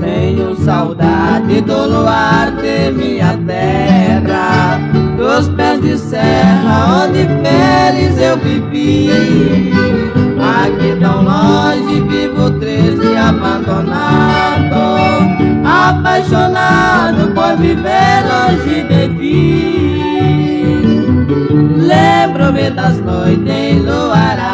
Tenho saudade do luar de minha terra, dos pés de serra onde feliz eu vivi. Aqui tão longe vivo triste, abandonado, apaixonado por viver longe de ti. Lembro-me das noites enluaradas,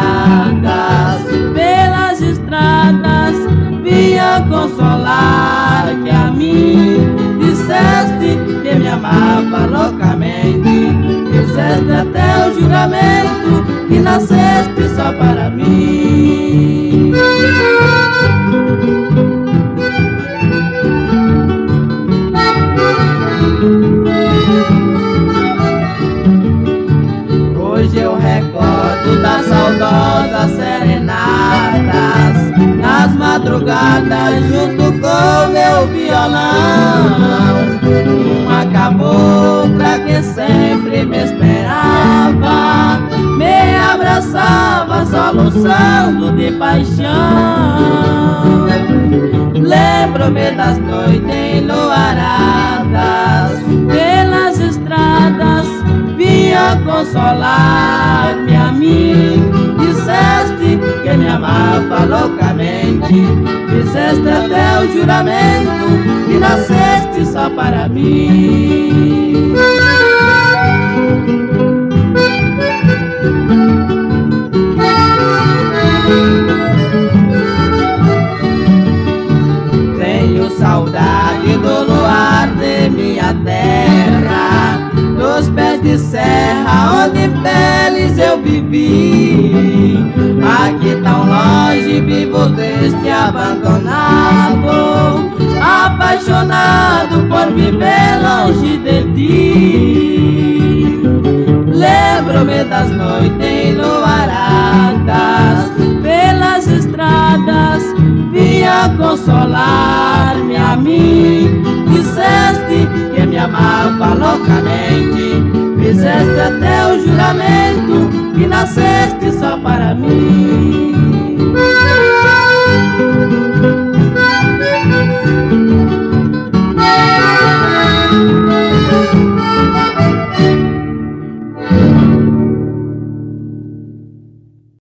pelas estradas vinha consolar, que a mim disseste que me amava loucamente, fizeste até o juramento que nasceste só para mim. Hoje eu recordo das saudosas serenadas, nas madrugadas junto com meu violão. Uma cabocla que sempre me esperava, me abraçava soluçando de paixão. Lembro-me das noites enluaradas, pelas estradas vinha consolar-me a mim. Disseste que me amava loucamente, fizeste até o juramento que nasceste só para mim. Tenho saudade do luar de minha terra, dos pés de serra onde feliz eu vivi. Aqui tão longe vivo triste, abandonado, apaixonado por viver longe de ti. Lembro-me das noites enluaradas, pelas estradas vinha consolar-me a mim. Disseste que me amava loucamente, fizeste até o juramento que nasceste só para mim.